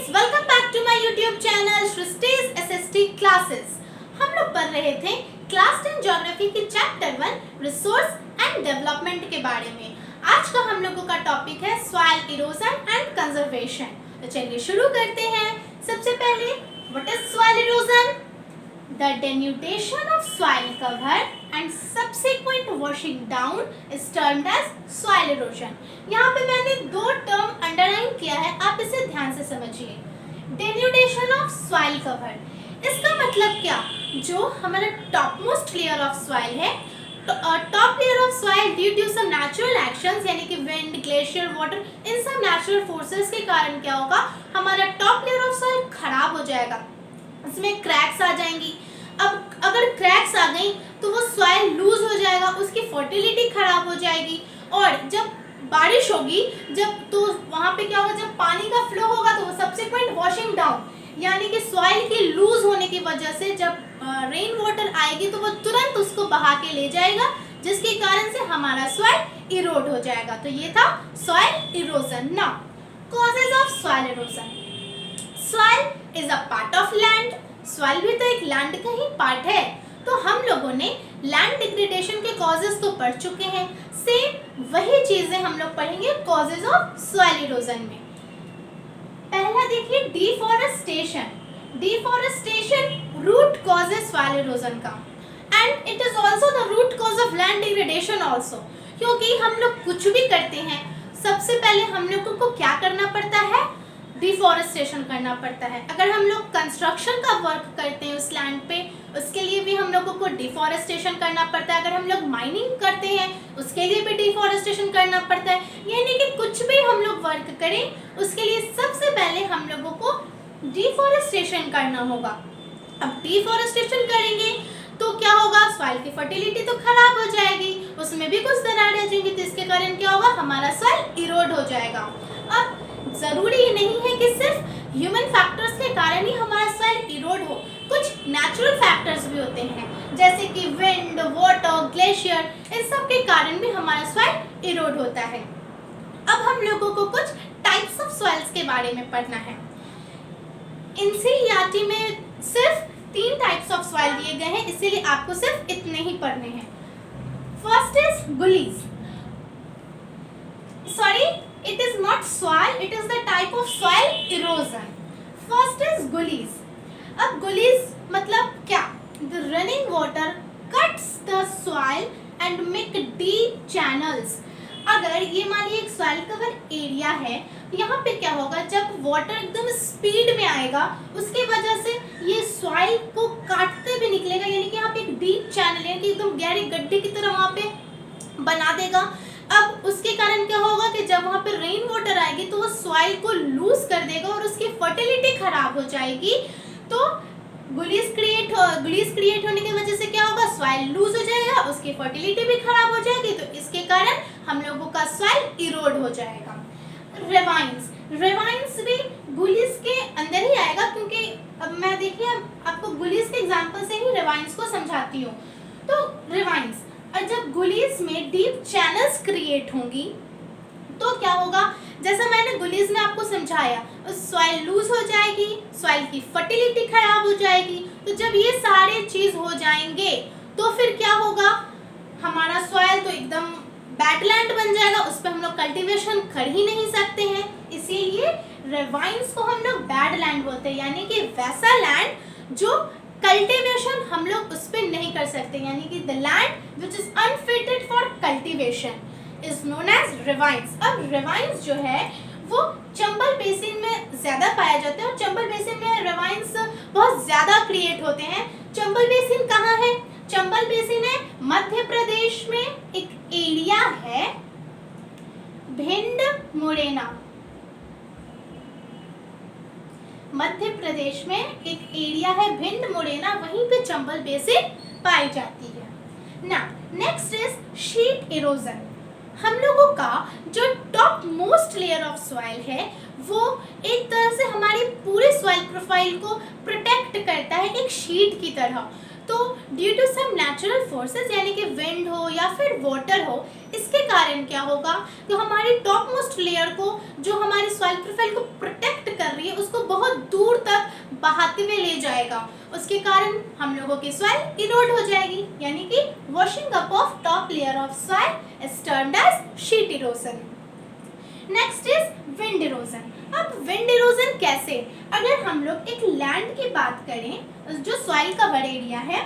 Welcome back to my YouTube channel Srishti's SST classes. हम लोग पढ़ रहे थे क्लास 10 ज्योग्राफी के चैप्टर 1 रिसोर्स एंड डेवलपमेंट के बारे में। आज का हम लोगों का टॉपिक है सॉइल इरोजन एंड कंजर्वेशन। तो चलिए शुरू करते हैं। सबसे पहले what is soil erosion? The denudation of soil cover and subsequent washing down is termed as soil erosion. यहाँ पे मैंने दो टर्म अंडरलाइन किया है, आप इसे ध्यान से समझिए। Denudation of soil cover, इसका मतलब क्या? जो हमारा top most layer of soil है, top layer of soil due to some natural actions यानी कि विंड, ग्लेशियर, वाटर, इन सब नेचुरल फोर्सेस के कारण क्या होगा, हमारा टॉप लेयर ऑफ सॉइल खराब हो जाएगा, इसमें क्रैक्स आ जाएंगी। अब अगर क्रैक्स आ गई तो वो सॉइल लूज हो जाएगा, उसकी फर्टिलिटी खराब हो जाएगी। और जब बारिश होगी जब, तो वहाँ पे क्या होगा, जब पानी का फ्लो होगा तो वो सब्सिक्वेंट वॉशिंग डाउन यानी कि सॉइल की लूज होने की वजह से जब रेन वाटर आएगी तो वो तुरंत उसको बहा के ले जाएगा, जिसके कारण से हमारा सॉइल इरोड हो जाएगा। तो ये था soil erosion. Now causes of soil erosion. Soil is a part of land. Soil भी तो एक लैंड का ही पार्ट है। तो हम लोगों ने लैंड डिग्रेडेशन के कॉजेज तो पढ़ चुके हैं, सेम वही चीजें हम लोग पढ़ेंगे कॉजेज ऑफ सॉइल इरोजन में। पहला देखिए डिफॉरेस्टेशन। डिफॉरेस्टेशन रूट कॉज है सॉइल इरोजन का, and it is also the root cause of land degradation also. क्योंकि हम लोग कुछ भी करते हैं, सबसे पहले हम लोगों को क्या करना पड़ता है, डिफॉरेस्टेशन करना पड़ता है। अगर हम लोग कंस्ट्रक्शन का वर्क करते हैं उस लैंड पे, उसके लिए भी हम लोगों को डिफॉरेस्टेशन करना पड़ता है। अगर हम लोग माइनिंग करते हैं उसके लिए भी डिफॉरेस्टेशन करना पड़ता है। यानी कि कुछ भी हम लोग वर्क करें उसके लिए सबसे पहले हम लोगों को डिफॉरेस्टेशन करना होगा। अब डिफॉरेस्टेशन करेंगे तो क्या होगा, सॉइल की फर्टिलिटी तो खराब हो जाएगी, उसमें भी कुछ दरारें आ जाएंगी, तो इसके कारण क्या होगा, हमारा सॉइल इरोड हो जाएगा। अब जरूरी ही नहीं है कि सिर्फ ह्यूमन फैक्टर्स के कारण ही हमारा सॉइल इरोड हो, कुछ नेचुरल फैक्टर्स भी होते हैं जैसे कि विंड, वाटर, ग्लेशियर, इन सब के कारण भी हमारा सॉइल इरोड होता है। अब हम लोगों को कुछ टाइप्स ऑफ सॉइल्स के बारे में पढ़ना है। एनसीईआरटी में सिर्फ 3 टाइप्स ऑफ सॉइल दिए गए हैं, इसीलिए आपको सिर्फ इतने ही पढ़ने हैं। First is gullies. Sorry, it is not soil, it is the type of soil erosion. First is gullies. अब gullies मतलब क्या? The running water cuts the soil and make deep channels. अगर ये मान लीजिए एक सॉइल कवर एरिया है, यहाँ पे क्या होगा, जब वाटर एकदम स्पीड में आएगा उसके वजह से ये सॉइल को काटते भी निकलेगा, यानी कि यहाँ पे एक डीप चैनल यानी कि एकदम गहरे गड्ढे की तरह वहाँ पे बना देगा। अब उसके कारण क्या होगा कि जब वहाँ पे रेन वाटर आएगी तो वो सॉइल को लूज कर देगा और उसकी फर्टिलिटी खराब हो जाएगी। तो गुलीज क्रिएट होने की वजह से क्या होगा, सॉइल लूज हो जाएगा, उसकी फर्टिलिटी भी खराब हो जाएगी, तो इसके कारण हम लोगों का सॉइल इरोड हो जाएगा। रेवाइंस भी गुलीज के अंदर ही आएगा, क्योंकि अब मैं देखिए आपको गुलीज के एग्जाम्पल से ही रेवाइंस को समझाती हूँ। तो रेवाइंस, और जब गुलीज में डीप चैनल्स क्रिएट होंगी तो क्या होगा, जैसा मैंने गुलीज में आपको समझाया, सॉइल लूज हो जाएगी, सॉइल की फर्टिलिटी खराब हो जाएगी। तो जब ये सारे चीज हो जाएंगे तो फिर क्या होगा, हमारा सॉइल तो एकदम बैडलैंड बन जाएगा, उस पर हम लोग कल्टीवेशन कर ही नहीं सकते हैं। इसीलिए रेवाइंस को हम लोग बैडलैंड बोलते हैं, यानी कि वैसा लैंड जो कल्टीवेशन हम लोग उस पर नहीं कर सकते, यानी कि the land which is unfitted for cultivation is known as ravines. अब रेवाइंस जो है वो चंबल बेसिन में ज्यादा पाया जाता है, और चंबल बेसिन में रेवाइंस बहुत ज्यादा क्रिएट होते हैं। चंबल बेसिन कहाँ है? चंबल बेसिन है मध्य प्रदेश में, एक एरिया है भिंड मुरैना। मध्य प्रदेश में एक एरिया है भिंड मुरैना, वहीं पे चंबल बेसिन पाई जाती है ना। Next is sheet erosion. हम लोगों का जो top most layer of soil है वो एक तरह से हमारी पूरे सॉइल प्रोफाइल को प्रोटेक्ट करता है एक शीट की तरह। तो due to some natural forces यानी कि विंड हो या फिर वाटर हो, इसके कारण क्या होगा, तो हमारी टॉप मोस्ट लेयर को जो हमारी सॉइल प्रोफाइल को प्रोटेक्ट कर रही है उसको बहुत बहाते हुए ले जाएगा, उसके कारण हम लोगों की सॉइल इरोड हो जाएगी, यानी कि washing up of top layer of soil is termed as sheet erosion. Next is wind erosion. अब विंड इरोजन कैसे? अगर हम लोग एक लैंड की बात करें जो सॉइल का बड़ा एरिया है,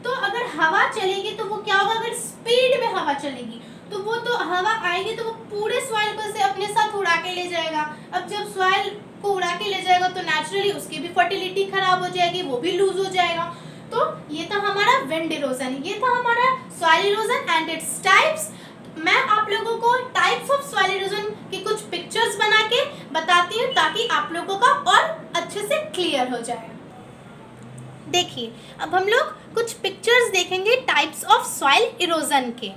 तो अगर हवा चलेगी तो वो क्या होगा, अगर स्पीड में हवा चलेगी तो वो तो हवा आएगी तो वो पूरे सॉइल को से अपने साथ उड़ा के ले जाएगा। अब जब सॉइल को उड़ा के ले जाएगा तो नेचुरली उसकी भी फर्टिलिटी खराब हो जाएगी, वो भी लूज हो जाएगा। तो ये था हमारा विंड इरोजन, ये था हमारा soil erosion and its types. मैं आप लोगों को टाइप्स ऑफ सॉइल इरोजन की कुछ पिक्चर्स बना के बताती हूँ ताकि आप लोगों का और अच्छे से क्लियर हो जाए। देखिए, अब हम लोग कुछ पिक्चर्स देखेंगे टाइप्स ऑफ सॉइल इरोजन के।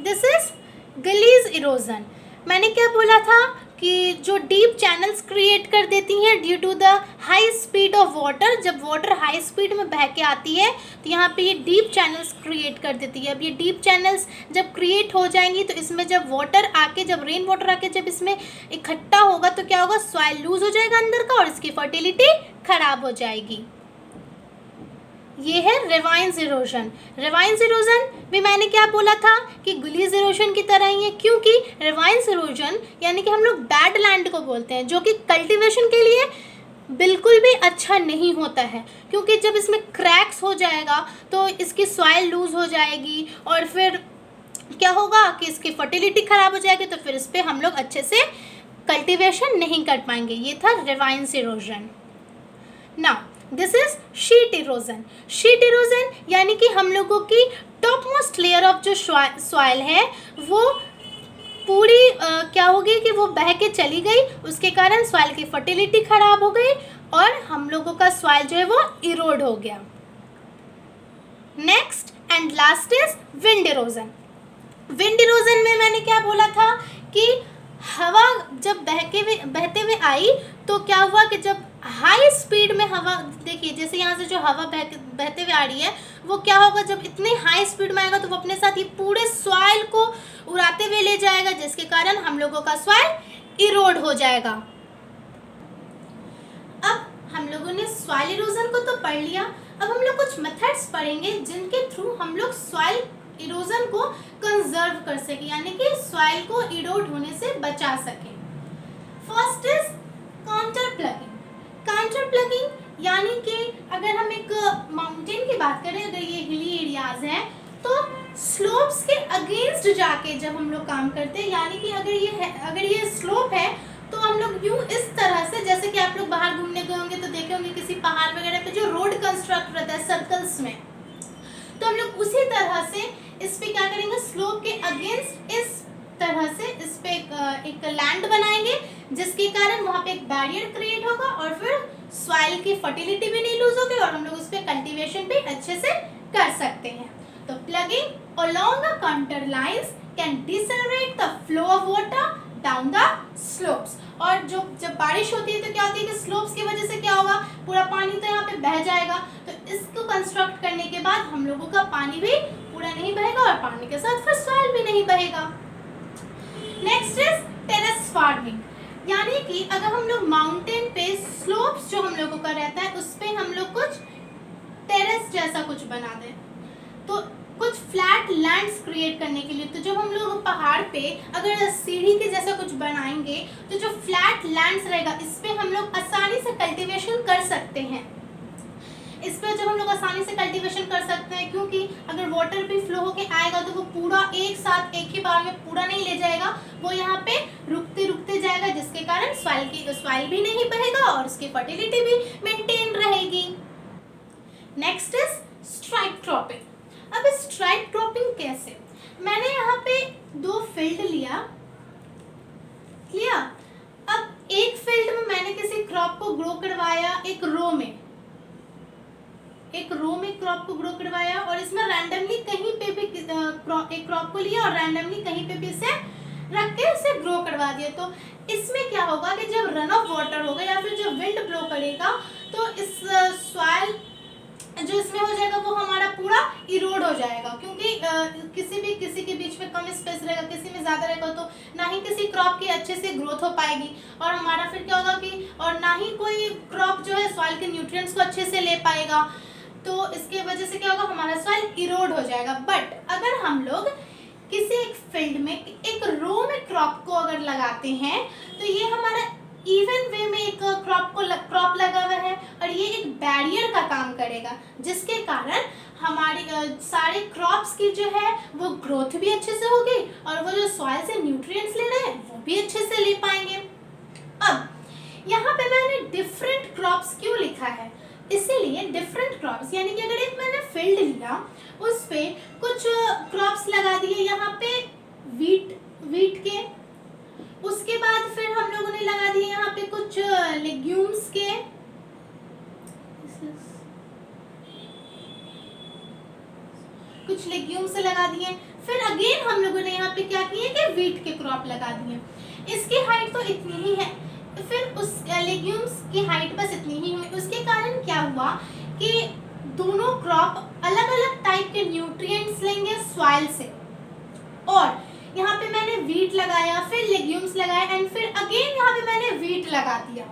This is gullies erosion. मैंने क्या बोला था कि जो डीप चैनल्स क्रिएट कर देती हैं due to the high speed of water. जब वाटर हाई स्पीड में बह के आती है तो यहाँ पे ये डीप चैनल्स क्रिएट कर देती है। अब ये डीप चैनल्स जब क्रिएट हो जाएंगी तो इसमें जब वाटर आके, जब रेन वाटर आके जब इसमें इकट्ठा होगा तो क्या होगा, सॉइल लूज हो जाएगा अंदर का और इसकी फर्टिलिटी खराब हो जाएगी। ये है रिवाइंस इरोजन। रिवाइंस इरोजन भी मैंने क्या बोला था कि गुलीज इरोजन की तरह ही है, क्योंकि रिवाइंस इरोजन यानी कि हम लोग बैड लैंड को बोलते हैं, जो कि कल्टीवेशन के लिए बिल्कुल भी अच्छा नहीं होता है, क्योंकि जब इसमें क्रैक्स हो जाएगा तो इसकी सॉइल लूज हो जाएगी और फिर क्या होगा कि इसकी फर्टिलिटी खराब हो जाएगी, तो फिर इस पर हम लोग अच्छे से कल्टीवेशन नहीं कर पाएंगे। ये था ravines erosion. Now this is sheet erosion. Sheet erosion यानी कि हम लोगों की टॉप मोस्ट लेयर ऑफ जो सॉइल है वो पूरी क्या होगी कि वो बह के चली गई, उसके कारण सॉइल की फर्टिलिटी खराब हो गई और हम लोगों का सॉइल जो है वो इरोड हो गया। Next and last is wind erosion. Wind erosion में मैंने क्या बोला था कि हवा जब बहते हुए आई तो क्या हुआ कि जब हाई स्पीड में हवा, देखिए जैसे यहाँ से जो हवा बहते हुए आ रही है वो क्या होगा, जब इतने हाई स्पीड में आएगा तो वो अपने साथ ये पूरे सॉइल को उड़ाते हुए ले जाएगा, जिसके कारण हम लोगों का सॉइल इरोड हो जाएगा। अब हम लोगों ने सॉइल इरोजन को तो पढ़ लिया, अब हम लोग कुछ मेथड्स पढ़ेंगे जिनके थ्रू हम लोग सॉइल इरोजन को कंजर्व कर सके, यानी कि सॉइल को इरोड होने से बचा सके। First is counter plugging. Counter plugging यानी कि अगर हम एक माउंटेन की बात करें, अगर ये हिली एरियाज हैं तो स्लोप्स के अगेंस्ट जाके जब हम लोग काम करते हैं, यानी कि अगर ये स्लोप है तो हम लोग यूं इस तरह से, जैसे कि आप लोग बाहर घूमने गए होंगे तो देखे होंगे किसी पहाड़ वगैरह पे जो रोड कंस्ट्रक्ट रहता है सर्कल्स में, तो हम लोग उसी तरह से इस पे क्या करेंगे, स्लोप के अगेंस्ट इस तरह से इस पे एक लैंड बनाएंगे, जिसके कारण वहाँ पे एक बैरियर क्रिएट होगा और फिर सॉइल की फर्टिलिटी भी नहीं लूज होगी और हम लोग उस पे कल्टीवेशन भी अच्छे से कर सकते हैं। तो ploughing along the contour lines can decelerate the flow of water down the slopes. और जब बारिश होती है तो क्या होती है कि स्लोप्स की वजह से क्या होगा, पूरा पानी तो यहाँ पे बह जाएगा, तो इसको कंस्ट्रक्ट करने के बाद हम लोगों का पानी भी पूरा नहीं बहेगा और पानी के साथ फिर सॉइल भी नहीं बहेगा। नेक्स्ट इज टेरेस फार्मिंग, यानी कि अगर हम लोग माउंटेन पे स्लोप्स जो हम लोगों का रहता है उस पे हम लोग कुछ टेरेस जैसा कुछ बना दें, तो कुछ फ्लैट लैंड्स क्रिएट करने के लिए, तो जब हम लोग पहाड़ पे अगर सीढ़ी के जैसा कुछ बनाएंगे तो जो फ्लैट लैंड्स रहेगा इस पे हम लोग आसानी से कल्टीवेशन कर सकते हैं। इस पर जब हम लोग आसानी से कल्टीवेशन कर सकते हैं, क्योंकि अगर वाटर भी फ्लो होके आएगा तो वो पूरा एक साथ एक ही बार में पूरा नहीं ले जाएगा, वो यहाँ पे रुकते रुकते जाएगा, जिसके कारण सॉइल भी नहीं बहेगा और उसकी फर्टिलिटी भी मेंटेन रहेगी। Next is stripe cropping. अब स्ट्राइप क्रॉपिंग कैसे, मैंने यहाँ पे 2 फील्ड लिया, अब एक फील्ड में मैंने किसी क्रॉप को ग्रो करवाया, एक रो में क्रॉप को ग्रो करवाया और इसमें रैंडमली कहीं पे भी एक क्रॉप को लिया और रैंडमली कहीं पे भी इसे रख के इसे ग्रो करवा दिया। तो इसमें क्या होगा कि जब रन ऑफ वाटर होगा या फिर जब विंड ब्लो करेगा तो इस सॉइल जो इसमें हो जाएगा वो हमारा पूरा इरोड हो जाएगा, क्योंकि किसी के बीच में कम स्पेस रहेगा, किसी में ज़्यादा रहेगा, तो ना ही किसी क्रॉप की अच्छे से ग्रोथ हो पाएगी, और हमारा फिर क्या होगा कि और ना ही कोई क्रॉप जो है सॉइल के न्यूट्रिएंट्स को अच्छे से ले पाएगा। तो इसके वजह से क्या होगा, हमारा सॉइल इरोड हो जाएगा। बट अगर हम लोग किसी एक फील्ड में एक रो में क्रॉप को अगर लगाते हैं तो ये हमारा इवन वे में एक क्रॉप लगा हुआ है, और ये एक बैरियर का काम करेगा, जिसके कारण हमारी सारे क्रॉप्स की जो है वो ग्रोथ भी अच्छे से होगी, और वो जो सॉइल से न्यूट्रिएंट्स ले रहे हैं वो भी अच्छे से ले पाएंगे। अब यहाँ पे मैंने डिफरेंट क्रॉप्स क्यों लिखा है, इसीलिए डिफरेंट क्रॉप्स यानी कि अगर एक मैंने फील्ड लिया उस पे कुछ क्रॉप्स लगा दिए, यहाँ पे वीट के, उसके बाद फिर हम लोगों ने लगा दिए यहाँ पे कुछ लेग्यूम्स के, कुछ लेग्यूम्स लगा दिए, फिर अगेन हम लोगों ने यहाँ पे क्या किए कि वीट के क्रॉप लगा दिए। इसकी हाइट तो इतनी ही है, फिर उस लेग्यूम्स की हाइट बस इतनी ही हुई। उसके कारण क्या हुआ कि दोनों क्रॉप अलग अलग टाइप के न्यूट्रिएंट्स लेंगे सॉइल से, और यहाँ पे मैंने वीट लगाया, फिर लेग्यूम्स लगाया, एंड फिर अगेन यहाँ पे मैंने वीट लगा दिया।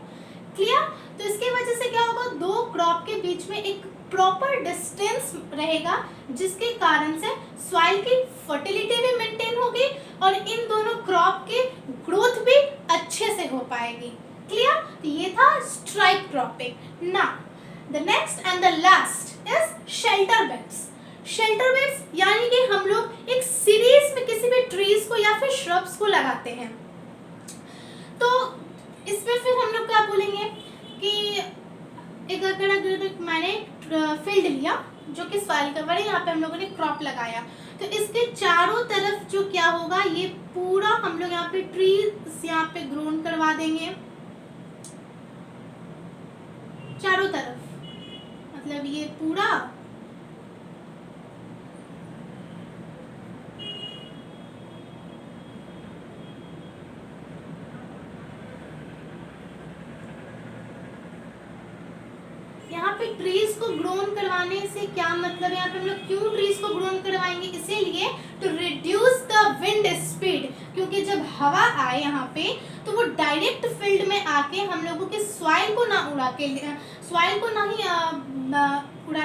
क्लियर? तो इसकी वजह से क्या होगा, दो क्रॉप के बीच में एक प्रॉपर डिस्टेंस रहेगा, जिसके कारण से सॉइल की फर्टिलिटी भी मेंटेन होगी और इन दोनों क्रॉप की ग्रोथ भी अच्छे से हो पाएगी। क्लियर? तो ये था stripe cropping. Now the next and the last is shelter beds. Shelter beds यानी कि हम लोग एक सीरीज में किसी भी ट्रीज को या फिर श्रब्स को लगाते हैं। तो इसमें फिर हम लोग क्या बोलेंगे कि एक अगर मैंने फील्ड लिया जो कि सॉइल कवर है, यहाँ पे हम लोगों ने क्रॉप लगाया, तो इसके चारों तरफ जो क्या होगा, ये पूरा हम लोग यहाँ पे ट्रीज यहाँ पे ग्रोन करवा देंगे चारों तरफ, मतलब ये पूरा यहाँ पे ट्रीज को ग्रोन करवाने से क्या मतलब है, यहाँ पे हम लोग क्यों ट्रीज को ग्रोन करवाएंगे, इसीलिए to reduce the wind speed, क्योंकि जब हवा आए यहाँ पे तो वो डायरेक्ट फील्ड में आके हम लोगों के सॉइल को ना उड़ा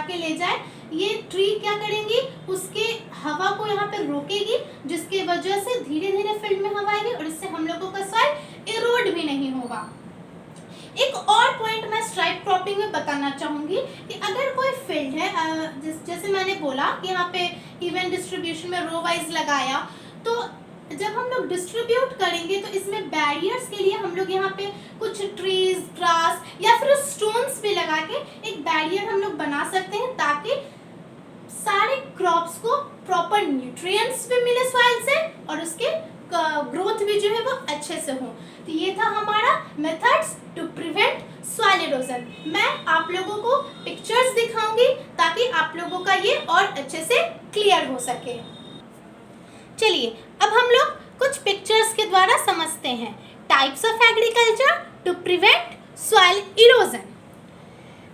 के ले जाए। ये ट्री क्या करेंगी, उसके हवा को यहाँ पे रोकेगी, जिसकी वजह से धीरे धीरे फील्ड में हवा आएगी और इससे हम लोगों का सॉइल इरोड भी नहीं होगा। एक और पॉइंट मैं स्ट्राइप क्रॉपिंग में बताना चाहूंगी कि अगर कोई फील्ड है, जैसे मैंने बोला कि यहाँ पे इवन डिस्ट्रीब्यूशन में रो वाइज लगाया, तो जब हम लोग डिस्ट्रीब्यूट करेंगे तो इसमें बैरियर्स के लिए हम लोग यहाँ पे कुछ ट्रीज, ग्रास या फिर स्टोन्स भी लगा के एक बैरियर हम लोग बना सकते हैं, ताकि सारे क्रॉप्स को प्रॉपर न्यूट्रिएंट्स भी मिले सॉइल से और उसके ग्रोथ भी जो है वो अच्छे से हो। तो ये था हमारा methods to prevent soil erosion. मैं आप लोगों को पिक्चर्स दिखाऊंगी ताकि आप लोगों का ये और अच्छे से क्लियर हो सके। चलिए अब हम लोग कुछ पिक्चर्स के द्वारा समझते हैं types of agriculture to prevent soil erosion.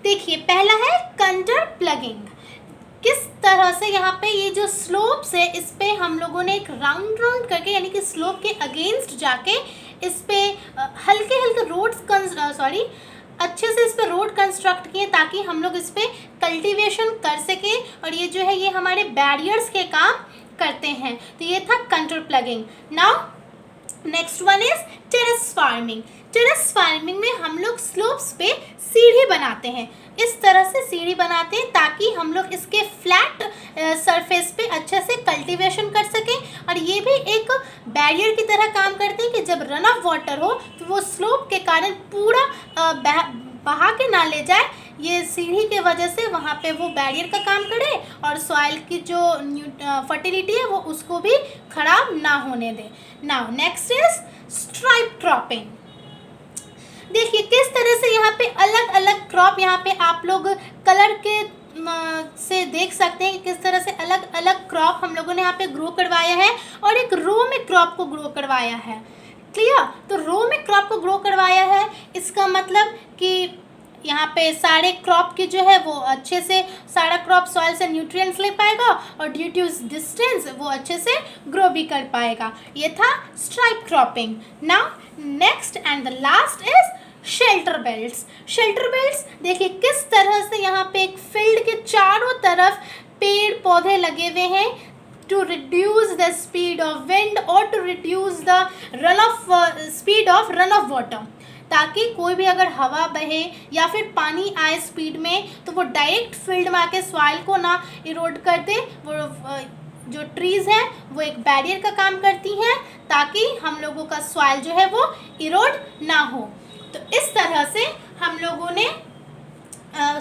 देखिए पहला है कंटर प्लगिंग। किस तरह से यहाँ पे ये जो स्लोप्स है इस पे हम लोगों ने एक राउंड करके यानी कि स्लोप के अगेंस्ट जाके इस पे हल्के अच्छे से इस पे रोड कंस्ट्रक्ट किए, ताकि हम लोग इस पे कल्टीवेशन कर सके और ये जो है ये हमारे बैरियर्स के काम करते हैं। तो ये था contour ploughing. Now next one is terrace farming. Terrace farming में हम लोग स्लोप्स पे सीढ़ी बनाते हैं, इस तरह से सीढ़ी बनाते हैं ताकि हम लोग इसके फ्लैट सरफेस पे अच्छे से कल्टीवेशन कर सकें, और ये भी एक बैरियर की तरह काम करते हैं कि जब रन ऑफ वाटर हो तो वो स्लोप के कारण पूरा बहा के ना ले जाए, ये सीढ़ी के वजह से वहाँ पे वो बैरियर का काम करे और सॉइल की जो फर्टिलिटी है वो उसको भी खराब ना होने दे। Now next is stripe cropping. देखिए किस तरह से यहाँ पे अलग अलग क्रॉप यहाँ पे आप लोग कलर के से देख सकते हैं कि किस तरह से अलग अलग क्रॉप हम लोगों ने यहाँ पे ग्रो करवाया है और एक रो में क्रॉप को ग्रो करवाया है। क्लियर? तो रो में क्रॉप को ग्रो करवाया है, इसका मतलब कि यहाँ पे सारे क्रॉप के जो है वो अच्छे से सारा क्रॉप सॉइल से न्यूट्रिएंट्स ले पाएगा और ड्यू टू डिस्टेंस वो अच्छे से ग्रो भी कर पाएगा। ये था stripe cropping. Now next and the last is shelter belts. Shelter belts देखिए किस तरह से यहाँ पे एक फील्ड के चारों तरफ पेड़ पौधे लगे हुए हैं to reduce the speed of wind or to reduce the speed of run of water, ताकि कोई भी अगर हवा बहे या फिर पानी आए स्पीड में तो वो डायरेक्ट फील्ड में आके सॉइल को ना इरोड कर दे। वो जो ट्रीज़ हैं वो एक बैरियर का काम करती हैं ताकि हम लोगों का सॉइल जो है वो इरोड ना हो। तो इस तरह से हम लोगों ने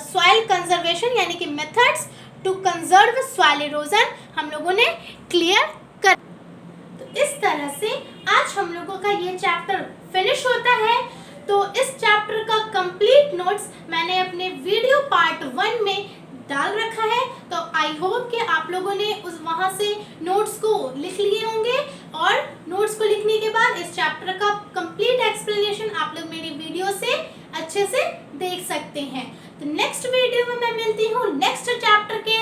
सॉइल कंजर्वेशन यानी कि methods to conserve soil erosion हम लोगों ने क्लियर कर। तो इस तरह से आज हम लोगों का ये चैप्टर फिनिश होता है। तो इस चैप्टर का कंप्लीट नोट्स मैंने अपने वीडियो पार्ट 1 में डाल रखा है। तो आई होप कि आप लोगों ने उस वहाँ से नोट्स को लिख लिए होंगे और नोट्स को लिखने के बाद इस चैप्टर का कंप्लीट एक्सप्लेनेशन आप लोग मेरी वीडियो से अच्छे से देख सकते हैं। तो नेक्स्ट वीडियो में मैं मिलती हूँ नेक्स्ट चैप्टर के